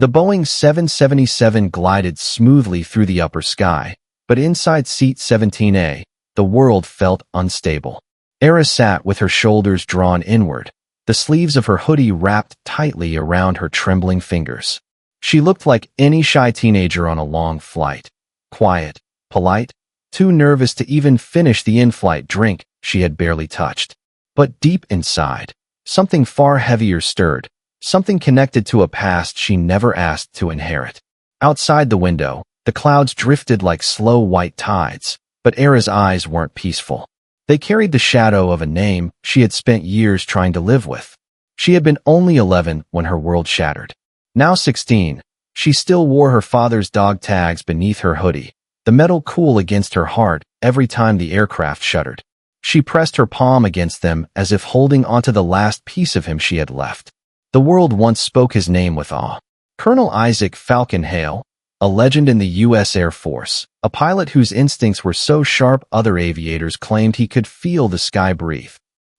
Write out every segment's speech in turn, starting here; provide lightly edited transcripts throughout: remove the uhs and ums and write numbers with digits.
The Boeing 777 glided smoothly through the upper sky, but inside seat 17A, the world felt unstable. Aara sat with her shoulders drawn inward, the sleeves of her hoodie wrapped tightly around her trembling fingers. She looked like any shy teenager on a long flight. Quiet, polite, too nervous to even finish the in-flight drink she had barely touched. But deep inside, something far heavier stirred, something connected to a past she never asked to inherit. Outside the window, the clouds drifted like slow white tides, but Aara's eyes weren't peaceful. They carried the shadow of a name she had spent years trying to live with. She had been only 11 when her world shattered. Now 16, she still wore her father's dog tags beneath her hoodie, the metal cool against her heart every time the aircraft shuddered. She pressed her palm against them as if holding onto the last piece of him she had left. The world once spoke his name with awe. Colonel Isaac Falcon Hail, a legend in the U.S. Air Force, a pilot whose instincts were so sharp other aviators claimed he could feel the sky breathe.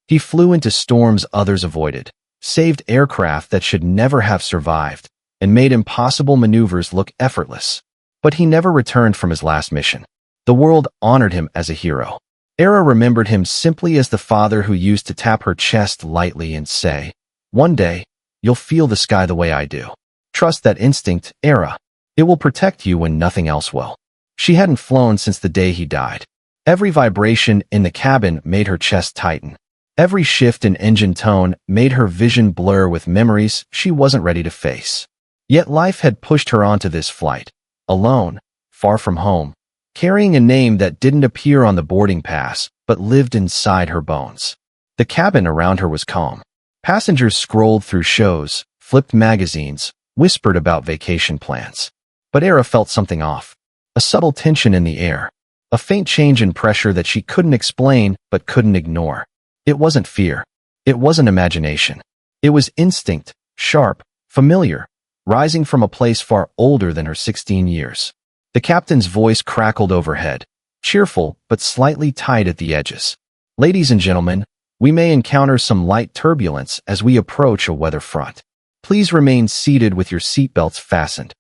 He flew into storms others avoided, saved aircraft that should never have survived, and made impossible maneuvers look effortless. But he never returned from his last mission. The world honored him as a hero. Aara remembered him simply as the father who used to tap her chest lightly and say, "One day, you'll feel the sky the way I do. Trust that instinct, Aara. It will protect you when nothing else will." She hadn't flown since the day he died. Every vibration in the cabin made her chest tighten. Every shift in engine tone made her vision blur with memories she wasn't ready to face. Yet life had pushed her onto this flight, alone, far from home, carrying a name that didn't appear on the boarding pass but lived inside her bones. The cabin around her was calm. Passengers scrolled through shows, flipped magazines, whispered about vacation plans. But Aara felt something off. A subtle tension in the air. A faint change in pressure that she couldn't explain but couldn't ignore. It wasn't fear. It wasn't imagination. It was instinct, sharp, familiar, rising from a place far older than her 16 years. The captain's voice crackled overhead, cheerful but slightly tight at the edges. "Ladies and gentlemen, we may encounter some light turbulence as we approach a weather front. Please remain seated with your seatbelts fastened."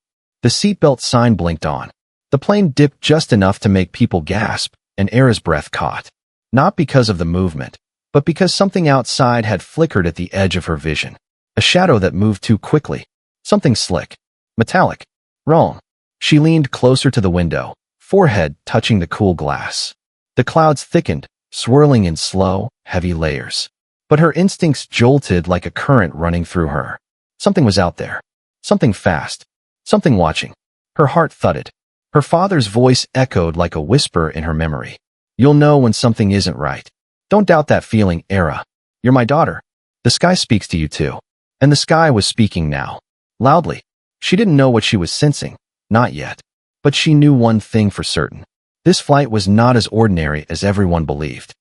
The seatbelt sign blinked on. The plane dipped just enough to make people gasp, and Aara's breath caught. Not because of the movement, but because something outside had flickered at the edge of her vision. A shadow that moved too quickly. Something slick. Metallic. Wrong. She leaned closer to the window, forehead touching the cool glass. The clouds thickened, swirling in slow, heavy layers. But her instincts jolted like a current running through her. Something was out there. Something fast. Something watching. Her heart thudded. Her father's voice echoed like a whisper in her memory. "You'll know when something isn't right. Don't doubt that feeling, Aara. You're my daughter. The sky speaks to you too." And the sky was speaking now. Loudly. She didn't know what she was sensing. Not yet. But she knew one thing for certain. This flight was not as ordinary as everyone believed.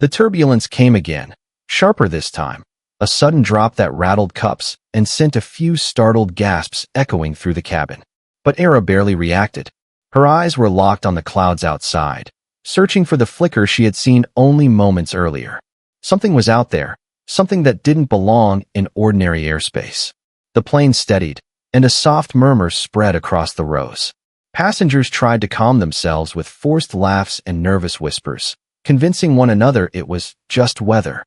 The turbulence came again, sharper this time. A sudden drop that rattled cups and sent a few startled gasps echoing through the cabin. But Aara barely reacted. Her eyes were locked on the clouds outside, searching for the flicker she had seen only moments earlier. Something was out there, something that didn't belong in ordinary airspace. The plane steadied, and a soft murmur spread across the rows. Passengers tried to calm themselves with forced laughs and nervous whispers, convincing one another it was just weather.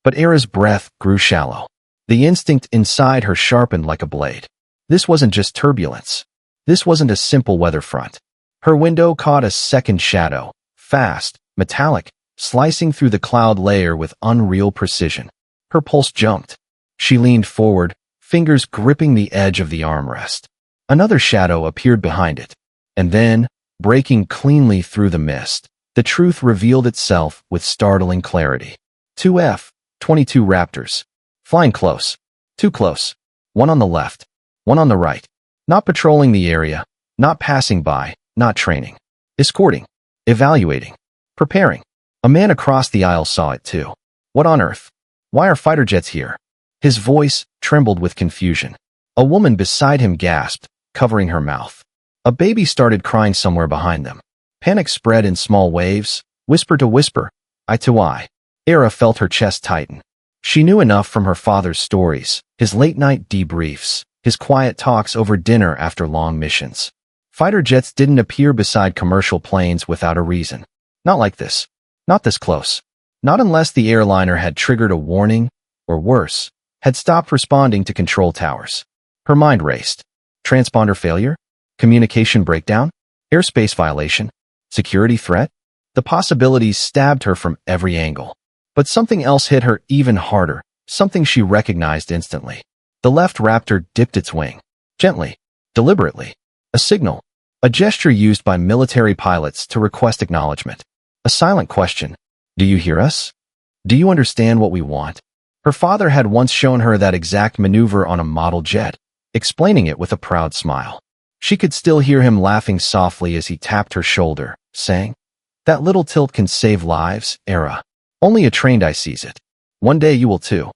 But Aara's breath grew shallow. The instinct inside her sharpened like a blade. This wasn't just turbulence. This wasn't a simple weather front. Her window caught a second shadow, fast, metallic, slicing through the cloud layer with unreal precision. Her pulse jumped. She leaned forward, fingers gripping the edge of the armrest. Another shadow appeared behind it. And then, breaking cleanly through the mist, the truth revealed itself with startling clarity. Two F-22 Raptors. Flying close. Too close. One on the left. One on the right. Not patrolling the area. Not passing by. Not training. Escorting. Evaluating. Preparing. A man across the aisle saw it too. What on earth? Why are fighter jets here? His voice trembled with confusion. A woman beside him gasped, covering her mouth. A baby started crying somewhere behind them. Panic spread in small waves, whisper to whisper, eye to eye. Aara felt her chest tighten. She knew enough from her father's stories, his late-night debriefs, his quiet talks over dinner after long missions. Fighter jets didn't appear beside commercial planes without a reason. Not like this. Not this close. Not unless the airliner had triggered a warning, or worse, had stopped responding to control towers. Her mind raced. Transponder failure? Communication breakdown? Airspace violation? Security threat? The possibilities stabbed her from every angle. But something else hit her even harder, something she recognized instantly. The left Raptor dipped its wing. Gently. Deliberately. A signal. A gesture used by military pilots to request acknowledgement. A silent question. Do you hear us? Do you understand what we want? Her father had once shown her that exact maneuver on a model jet, explaining it with a proud smile. She could still hear him laughing softly as he tapped her shoulder, saying, "That little tilt can save lives, Aara. Only a trained eye sees it. One day you will too."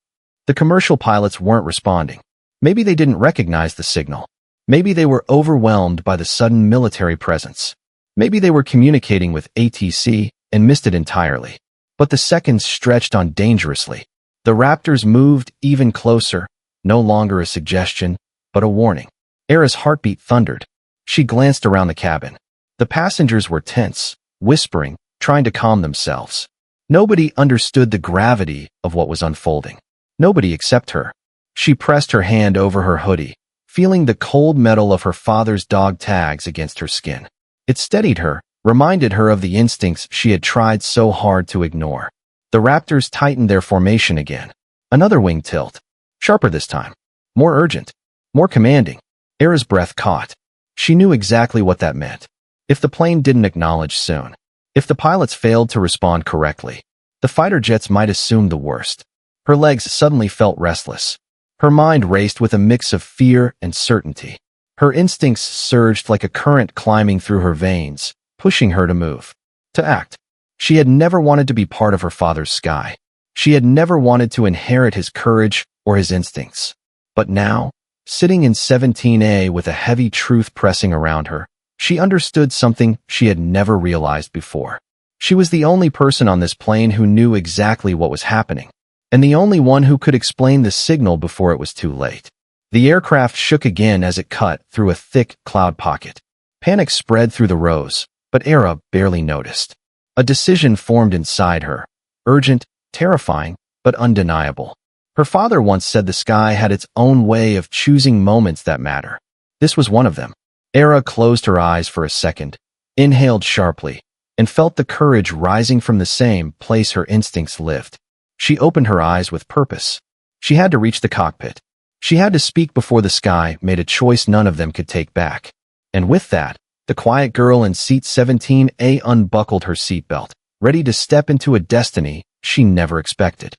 The commercial pilots weren't responding. Maybe they didn't recognize the signal. Maybe they were overwhelmed by the sudden military presence. Maybe they were communicating with ATC and missed it entirely. But the seconds stretched on dangerously. The Raptors moved even closer, no longer a suggestion, but a warning. Aara's heartbeat thundered. She glanced around the cabin. The passengers were tense, whispering, trying to calm themselves. Nobody understood the gravity of what was unfolding. Nobody except her. She pressed her hand over her hoodie, feeling the cold metal of her father's dog tags against her skin. It steadied her, reminded her of the instincts she had tried so hard to ignore. The Raptors tightened their formation again. Another wing tilt. Sharper this time. More urgent. More commanding. Aara's breath caught. She knew exactly what that meant. If the plane didn't acknowledge soon, if the pilots failed to respond correctly, the fighter jets might assume the worst. Her legs suddenly felt restless. Her mind raced with a mix of fear and certainty. Her instincts surged like a current climbing through her veins, pushing her to move, to act. She had never wanted to be part of her father's sky. She had never wanted to inherit his courage or his instincts. But now, sitting in 17A with a heavy truth pressing around her, she understood something she had never realized before. She was the only person on this plane who knew exactly what was happening, and the only one who could explain the signal before it was too late. The aircraft shook again as it cut through a thick cloud pocket. Panic spread through the rows, but Aara barely noticed. A decision formed inside her, urgent, terrifying, but undeniable. Her father once said the sky had its own way of choosing moments that matter. This was one of them. Aara closed her eyes for a second, inhaled sharply, and felt the courage rising from the same place her instincts lived. She opened her eyes with purpose. She had to reach the cockpit. She had to speak before the sky made a choice none of them could take back. And with that, the quiet girl in seat 17A unbuckled her seatbelt, ready to step into a destiny she never expected.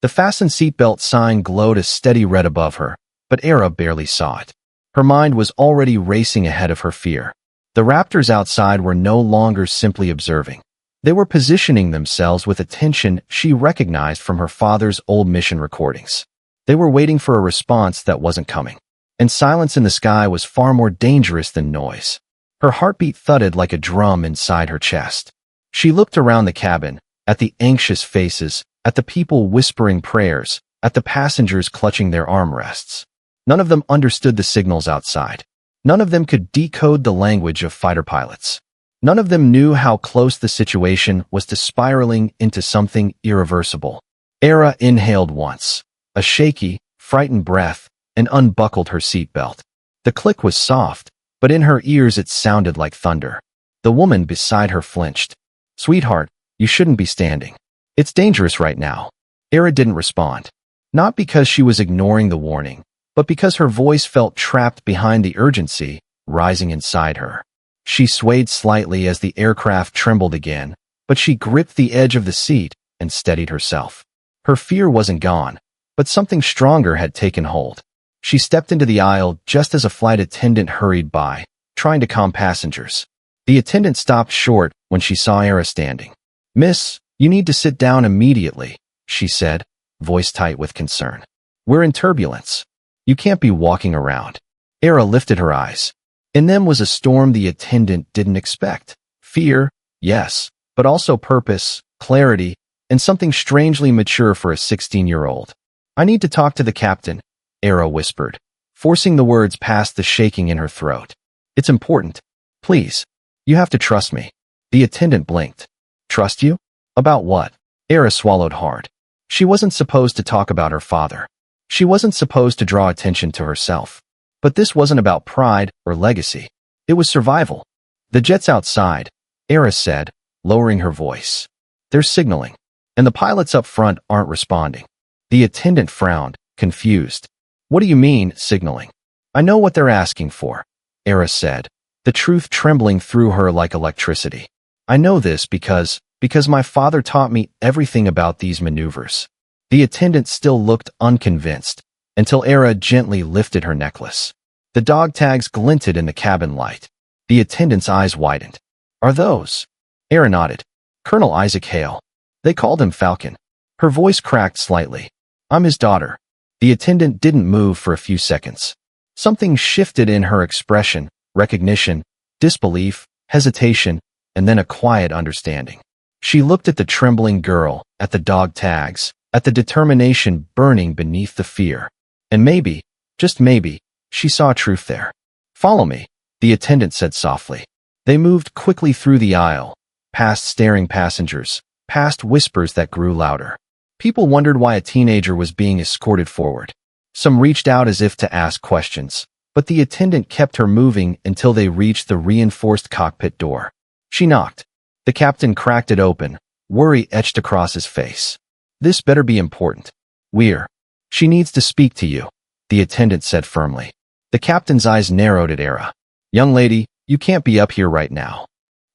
The fastened seatbelt sign glowed a steady red above her, but Aara barely saw it. Her mind was already racing ahead of her fear. The Raptors outside were no longer simply observing. They were positioning themselves with attention she recognized from her father's old mission recordings. They were waiting for a response that wasn't coming. And silence in the sky was far more dangerous than noise. Her heartbeat thudded like a drum inside her chest. She looked around the cabin, at the anxious faces, at the people whispering prayers, at the passengers clutching their armrests. None of them understood the signals outside. None of them could decode the language of fighter pilots. None of them knew how close the situation was to spiraling into something irreversible. Aara inhaled once, a shaky, frightened breath, and unbuckled her seatbelt. The click was soft, but in her ears it sounded like thunder. The woman beside her flinched. "Sweetheart, you shouldn't be standing. It's dangerous right now." Aara didn't respond. Not because she was ignoring the warning, but because her voice felt trapped behind the urgency rising inside her. She swayed slightly as the aircraft trembled again, but she gripped the edge of the seat and steadied herself. Her fear wasn't gone, but something stronger had taken hold. She stepped into the aisle just as a flight attendant hurried by, trying to calm passengers. The attendant stopped short when she saw Aara standing. "Miss, you need to sit down immediately," she said, voice tight with concern. "We're in turbulence. You can't be walking around." Aara lifted her eyes. In them was a storm the attendant didn't expect. Fear, yes, but also purpose, clarity, and something strangely mature for a 16-year-old. "I need to talk to the captain," Aara whispered, forcing the words past the shaking in her throat. It's important. Please. You have to trust me. The attendant blinked. Trust you? About what? Aara swallowed hard. She wasn't supposed to talk about her father. She wasn't supposed to draw attention to herself. But this wasn't about pride or legacy. It was survival. The jet's outside, Aara said, lowering her voice. They're signaling. And the pilots up front aren't responding. The attendant frowned, confused. What do you mean, signaling? I know what they're asking for, Aara said, the truth trembling through her like electricity. I know this because my father taught me everything about these maneuvers. The attendant still looked unconvinced, until Aara gently lifted her necklace. The dog tags glinted in the cabin light. The attendant's eyes widened. Are those? Aara nodded. Colonel Isaac Hale. They called him Falcon. Her voice cracked slightly. I'm his daughter. The attendant didn't move for a few seconds. Something shifted in her expression, recognition, disbelief, hesitation, and then a quiet understanding. She looked at the trembling girl, at the dog tags, at the determination burning beneath the fear. And maybe, just maybe, she saw truth there. Follow me, the attendant said softly. They moved quickly through the aisle, past staring passengers, past whispers that grew louder. People wondered why a teenager was being escorted forward. Some reached out as if to ask questions, but the attendant kept her moving until they reached the reinforced cockpit door. She knocked. The captain cracked it open, worry etched across his face. This better be important. She needs to speak to you, the attendant said firmly. The captain's eyes narrowed at Aara. Young lady, you can't be up here right now.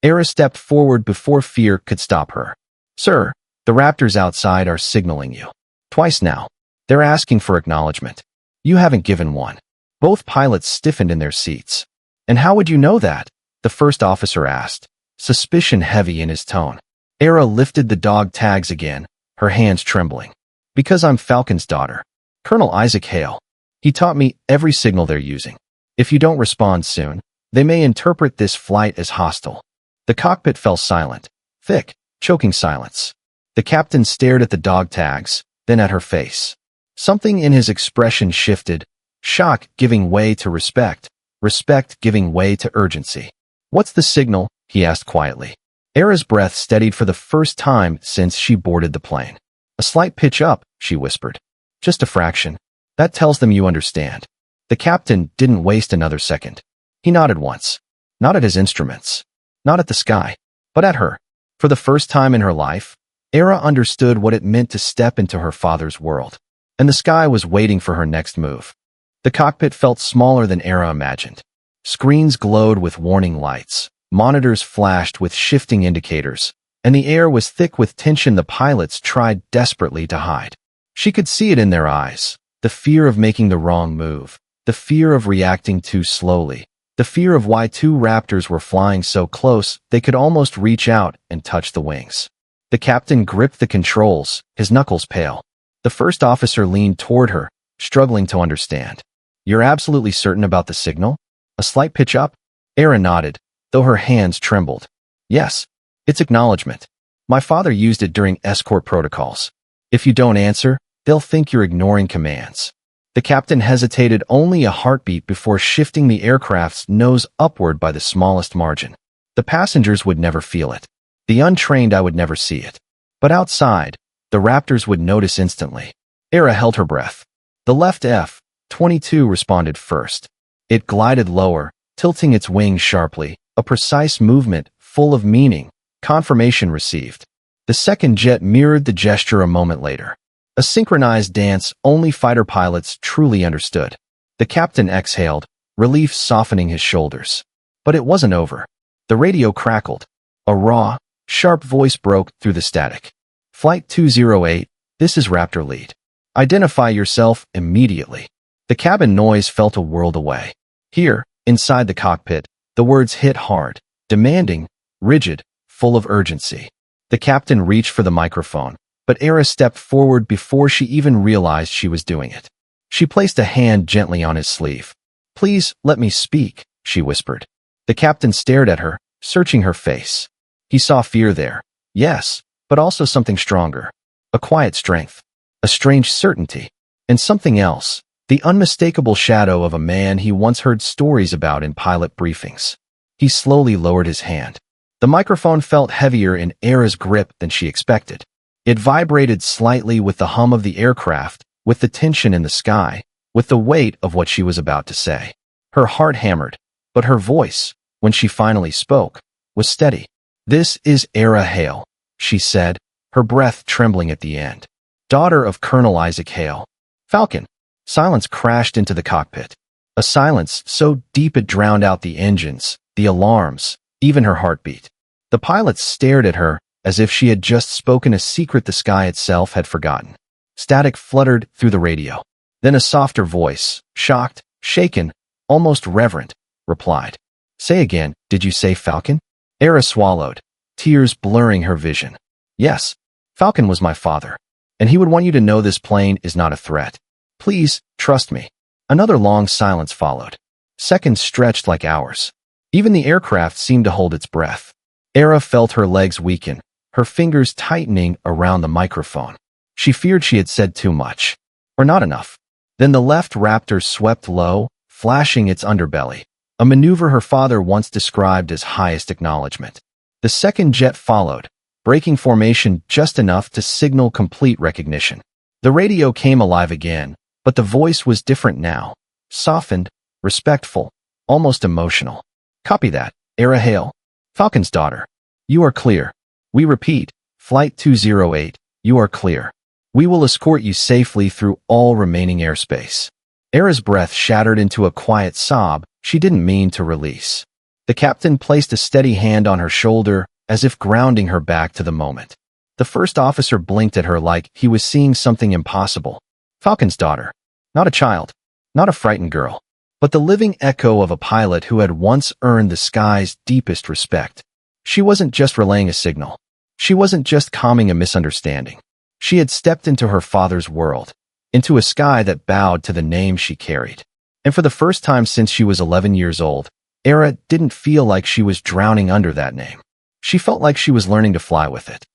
Aara stepped forward before fear could stop her. Sir, the Raptors outside are signaling you. Twice now. They're asking for acknowledgement. You haven't given one. Both pilots stiffened in their seats. And how would you know that? The first officer asked, suspicion heavy in his tone. Aara lifted the dog tags again, her hands trembling. Because I'm Falcon's daughter. Colonel Isaac Hale. He taught me every signal they're using. If you don't respond soon, they may interpret this flight as hostile. The cockpit fell silent. Thick, choking silence. The captain stared at the dog tags, then at her face. Something in his expression shifted, shock giving way to respect, respect giving way to urgency. What's the signal? He asked quietly. Aara's breath steadied for the first time since she boarded the plane. A slight pitch up, she whispered. Just a fraction. That tells them you understand. The captain didn't waste another second. He nodded once. Not at his instruments. Not at the sky. But at her. For the first time in her life, Aara understood what it meant to step into her father's world. And the sky was waiting for her next move. The cockpit felt smaller than Aara imagined. Screens glowed with warning lights. Monitors flashed with shifting indicators. And the air was thick with tension the pilots tried desperately to hide. She could see it in their eyes. The fear of making the wrong move. The fear of reacting too slowly. The fear of why two Raptors were flying so close they could almost reach out and touch the wings. The captain gripped the controls, his knuckles pale. The first officer leaned toward her, struggling to understand. You're absolutely certain about the signal? A slight pitch up? Aara nodded, though her hands trembled. Yes. It's acknowledgement. My father used it during escort protocols. If you don't answer, they'll think you're ignoring commands. The captain hesitated only a heartbeat before shifting the aircraft's nose upward by the smallest margin. The passengers would never feel it. The untrained eye would never see it. But outside, the Raptors would notice instantly. Aara held her breath. The left F-22 responded first. It glided lower, tilting its wings sharply, a precise movement, full of meaning. Confirmation received. The second jet mirrored the gesture a moment later. A synchronized dance only fighter pilots truly understood. The captain exhaled, relief softening his shoulders. But it wasn't over. The radio crackled. A raw, sharp voice broke through the static. Flight 208, this is Raptor Lead. Identify yourself immediately. The cabin noise felt a world away. Here, inside the cockpit, the words hit hard, demanding, rigid, full of urgency. The captain reached for the microphone, but Aara stepped forward before she even realized she was doing it. She placed a hand gently on his sleeve. Please, let me speak, she whispered. The captain stared at her, searching her face. He saw fear there, yes, but also something stronger. A quiet strength. A strange certainty. And something else, the unmistakable shadow of a man he once heard stories about in pilot briefings. He slowly lowered his hand. The microphone felt heavier in Aara's grip than she expected. It vibrated slightly with the hum of the aircraft, with the tension in the sky, with the weight of what she was about to say. Her heart hammered, but her voice, when she finally spoke, was steady. "This is Aara Hail," she said, her breath trembling at the end. "Daughter of Colonel Isaac Hale. Falcon." Silence crashed into the cockpit. A silence so deep it drowned out the engines, the alarms, even her heartbeat. The pilots stared at her as if she had just spoken a secret the sky itself had forgotten. Static fluttered through the radio. Then a softer voice, shocked, shaken, almost reverent, replied. "Say again, did you say Falcon?" Aara swallowed, tears blurring her vision. "Yes, Falcon was my father, and he would want you to know this plane is not a threat. Please, trust me." Another long silence followed. Seconds stretched like hours. Even the aircraft seemed to hold its breath. Aara felt her legs weaken, her fingers tightening around the microphone. She feared she had said too much, or not enough. Then the left Raptor swept low, flashing its underbelly, a maneuver her father once described as highest acknowledgement. The second jet followed, breaking formation just enough to signal complete recognition. The radio came alive again, but the voice was different now, softened, respectful, almost emotional. "Copy that, Aara Hail. Falcon's daughter. You are clear. We repeat, Flight 208, you are clear. We will escort you safely through all remaining airspace." Aara's breath shattered into a quiet sob she didn't mean to release. The captain placed a steady hand on her shoulder, as if grounding her back to the moment. The first officer blinked at her like he was seeing something impossible. Falcon's daughter. Not a child. Not a frightened girl. But the living echo of a pilot who had once earned the sky's deepest respect. She wasn't just relaying a signal. She wasn't just calming a misunderstanding. She had stepped into her father's world, into a sky that bowed to the name she carried. And for the first time since she was 11 years old, Aara didn't feel like she was drowning under that name. She felt like she was learning to fly with it.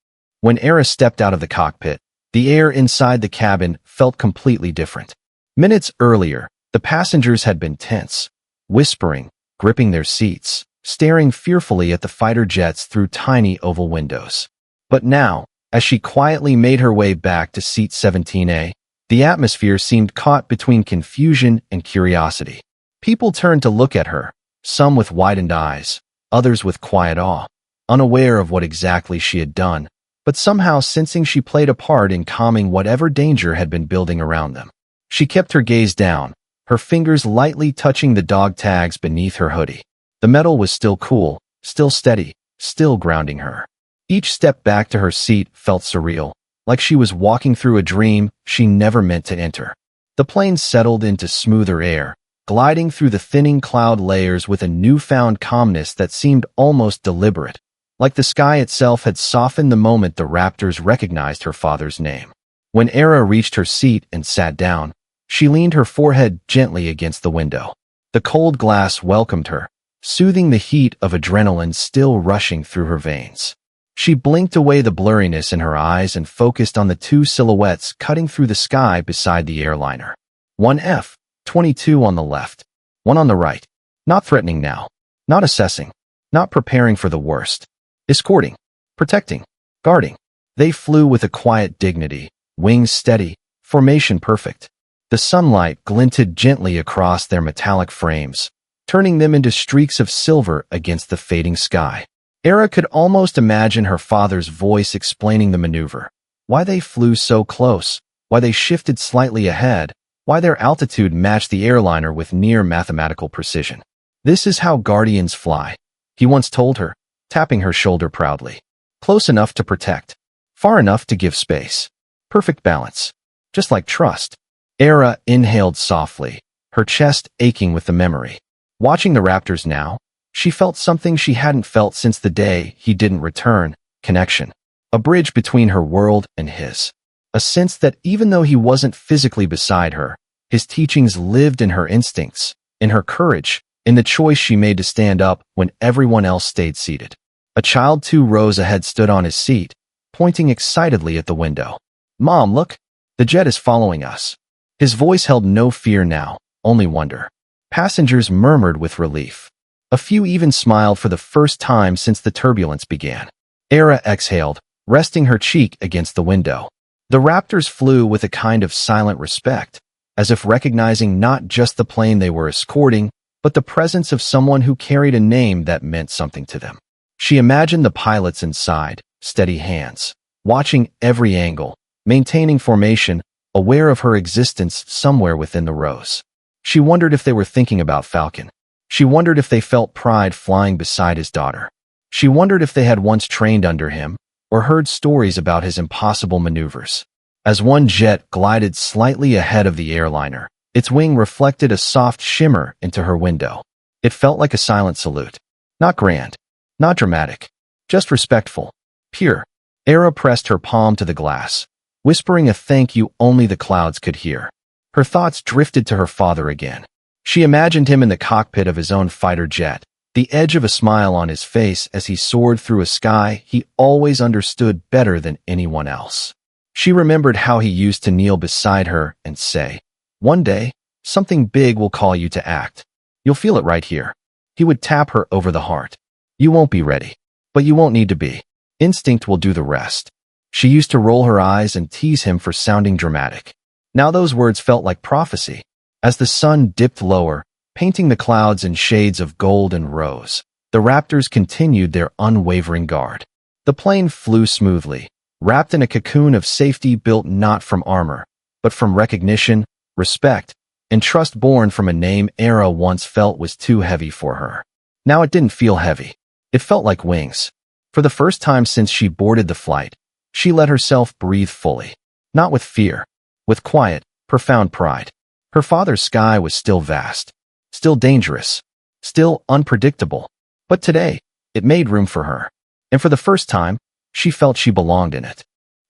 When Aara stepped out of the cockpit, the air inside the cabin felt completely different. Minutes earlier, the passengers had been tense, whispering, gripping their seats, staring fearfully at the fighter jets through tiny oval windows. But now, as she quietly made her way back to seat 17A, the atmosphere seemed caught between confusion and curiosity. People turned to look at her, some with widened eyes, others with quiet awe, unaware of what exactly she had done, but somehow sensing she played a part in calming whatever danger had been building around them. She kept her gaze down, her fingers lightly touching the dog tags beneath her hoodie. The metal was still cool, still steady, still grounding her. Each step back to her seat felt surreal, like she was walking through a dream she never meant to enter. The plane settled into smoother air, gliding through the thinning cloud layers with a newfound calmness that seemed almost deliberate, like the sky itself had softened the moment the Raptors recognized her father's name. When Aara reached her seat and sat down, she leaned her forehead gently against the window. The cold glass welcomed her, soothing the heat of adrenaline still rushing through her veins. She blinked away the blurriness in her eyes and focused on the two silhouettes cutting through the sky beside the airliner. One F-22 on the left, one on the right. Not threatening now, not assessing, not preparing for the worst. Escorting, protecting, guarding. They flew with a quiet dignity, wings steady, formation perfect. The sunlight glinted gently across their metallic frames, turning them into streaks of silver against the fading sky. Aara could almost imagine her father's voice explaining the maneuver, why they flew so close, why they shifted slightly ahead, why their altitude matched the airliner with near mathematical precision. "This is how guardians fly," he once told her, tapping her shoulder proudly. "Close enough to protect, far enough to give space. Perfect balance, just like trust." Aara inhaled softly, her chest aching with the memory. Watching the Raptors now, she felt something she hadn't felt since the day he didn't return, connection. A bridge between her world and his. A sense that even though he wasn't physically beside her, his teachings lived in her instincts, in her courage, in the choice she made to stand up when everyone else stayed seated. A child 2 rows ahead stood on his seat, pointing excitedly at the window. "Mom, look! The jet is following us." His voice held no fear now, only wonder. Passengers murmured with relief. A few even smiled for the first time since the turbulence began. Aara exhaled, resting her cheek against the window. The Raptors flew with a kind of silent respect, as if recognizing not just the plane they were escorting, but the presence of someone who carried a name that meant something to them. She imagined the pilots inside, steady hands, watching every angle, maintaining formation, aware of her existence somewhere within the rows. She wondered if they were thinking about Falcon. She wondered if they felt pride flying beside his daughter. She wondered if they had once trained under him, or heard stories about his impossible maneuvers. As one jet glided slightly ahead of the airliner, its wing reflected a soft shimmer into her window. It felt like a silent salute. Not grand, not dramatic, just respectful, pure. Aara pressed her palm to the glass, whispering a thank you only the clouds could hear. Her thoughts drifted to her father again. She imagined him in the cockpit of his own fighter jet, the edge of a smile on his face as he soared through a sky he always understood better than anyone else. She remembered how he used to kneel beside her and say, "One day, something big will call you to act. You'll feel it right here." He would tap her over the heart. "You won't be ready, but you won't need to be. Instinct will do the rest." She used to roll her eyes and tease him for sounding dramatic. Now those words felt like prophecy. As the sun dipped lower, painting the clouds in shades of gold and rose, the Raptors continued their unwavering guard. The plane flew smoothly, wrapped in a cocoon of safety built not from armor, but from recognition, respect, and trust born from a name Aara once felt was too heavy for her. Now it didn't feel heavy. It felt like wings. For the first time since she boarded the flight, she let herself breathe fully. Not with fear, with quiet, profound pride. Her father's sky was still vast, still dangerous, still unpredictable. But today, it made room for her. And for the first time, she felt she belonged in it.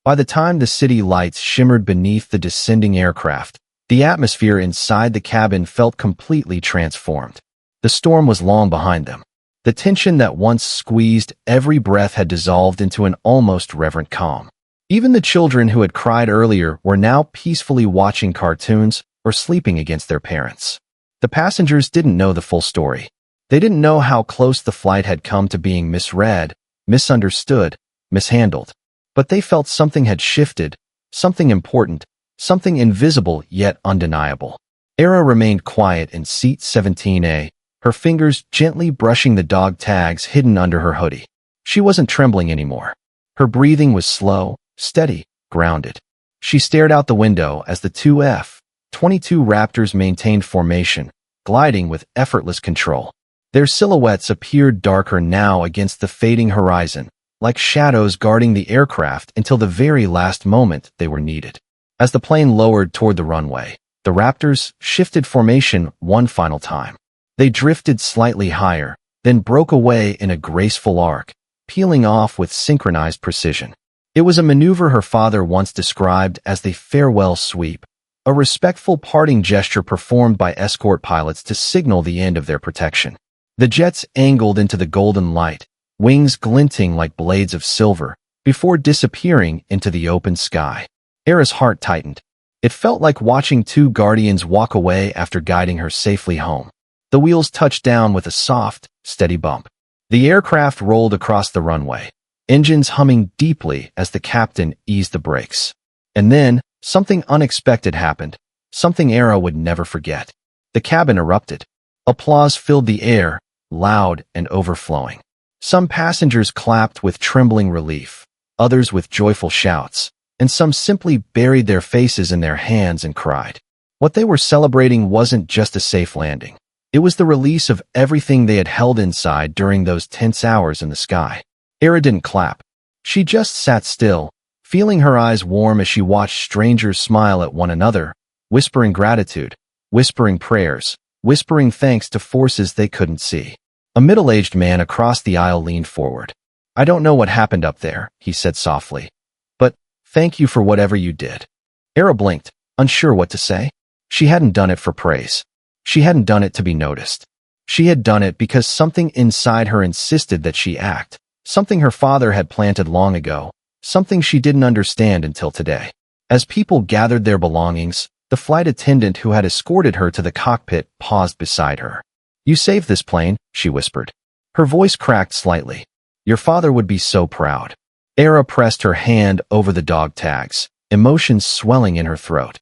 By the time the city lights shimmered beneath the descending aircraft, the atmosphere inside the cabin felt completely transformed. The storm was long behind them. The tension that once squeezed every breath had dissolved into an almost reverent calm. Even the children who had cried earlier were now peacefully watching cartoons or sleeping against their parents. The passengers didn't know the full story. They didn't know how close the flight had come to being misread, misunderstood, mishandled. But they felt something had shifted, something important, something invisible yet undeniable. Aara remained quiet in seat 17A, her fingers gently brushing the dog tags hidden under her hoodie. She wasn't trembling anymore. Her breathing was slow, steady, grounded. She stared out the window as the two F-22 Raptors maintained formation, gliding with effortless control. Their silhouettes appeared darker now against the fading horizon, like shadows guarding the aircraft until the very last moment they were needed. As the plane lowered toward the runway, the Raptors shifted formation one final time. They drifted slightly higher, then broke away in a graceful arc, peeling off with synchronized precision. It was a maneuver her father once described as the farewell sweep, a respectful parting gesture performed by escort pilots to signal the end of their protection. The jets angled into the golden light, wings glinting like blades of silver, before disappearing into the open sky. Aara's heart tightened. It felt like watching two guardians walk away after guiding her safely home. The wheels touched down with a soft, steady bump. The aircraft rolled across the runway, engines humming deeply as the captain eased the brakes. And then, something unexpected happened, something Aara would never forget. The cabin erupted. Applause filled the air, loud and overflowing. Some passengers clapped with trembling relief, others with joyful shouts, and some simply buried their faces in their hands and cried. What they were celebrating wasn't just a safe landing. It was the release of everything they had held inside during those tense hours in the sky. Aara didn't clap. She just sat still, feeling her eyes warm as she watched strangers smile at one another, whispering gratitude, whispering prayers, whispering thanks to forces they couldn't see. A middle-aged man across the aisle leaned forward. "I don't know what happened up there," he said softly, "but thank you for whatever you did." Aara blinked, unsure what to say. She hadn't done it for praise. She hadn't done it to be noticed. She had done it because something inside her insisted that she act, something her father had planted long ago, something she didn't understand until today. As people gathered their belongings, The flight attendant who had escorted her to the cockpit paused beside her. "You saved this plane," she whispered. Her voice cracked slightly. "Your father would be so proud." Aara pressed her hand over the dog tags, emotions swelling in her throat.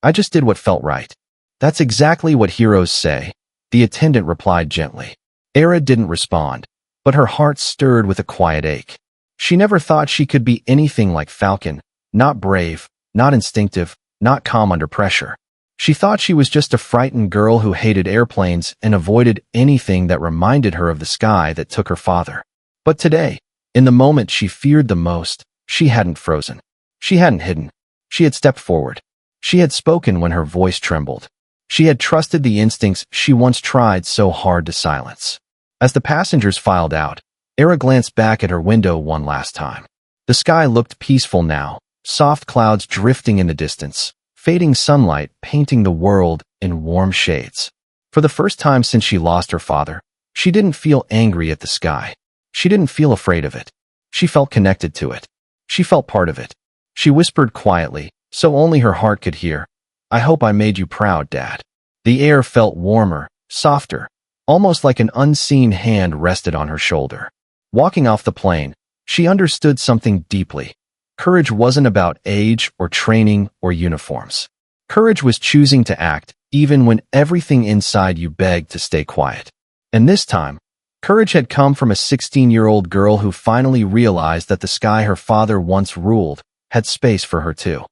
I just did what felt right." "That's exactly what heroes say," the attendant replied gently. Aara didn't respond, but her heart stirred with a quiet ache. She never thought she could be anything like Falcon, not brave, not instinctive, not calm under pressure. She thought she was just a frightened girl who hated airplanes and avoided anything that reminded her of the sky that took her father. But today, in the moment she feared the most, she hadn't frozen. She hadn't hidden. She had stepped forward. She had spoken when her voice trembled. She had trusted the instincts she once tried so hard to silence. As the passengers filed out, Aara glanced back at her window one last time. The sky looked peaceful now, soft clouds drifting in the distance, fading sunlight painting the world in warm shades. For the first time since she lost her father, she didn't feel angry at the sky. She didn't feel afraid of it. She felt connected to it. She felt part of it. She whispered quietly, so only her heart could hear, "I hope I made you proud, Dad." The air felt warmer, softer, almost like an unseen hand rested on her shoulder. Walking off the plane, she understood something deeply. Courage wasn't about age or training or uniforms. Courage was choosing to act, even when everything inside you begged to stay quiet. And this time, courage had come from a 16-year-old girl who finally realized that the sky her father once ruled had space for her too.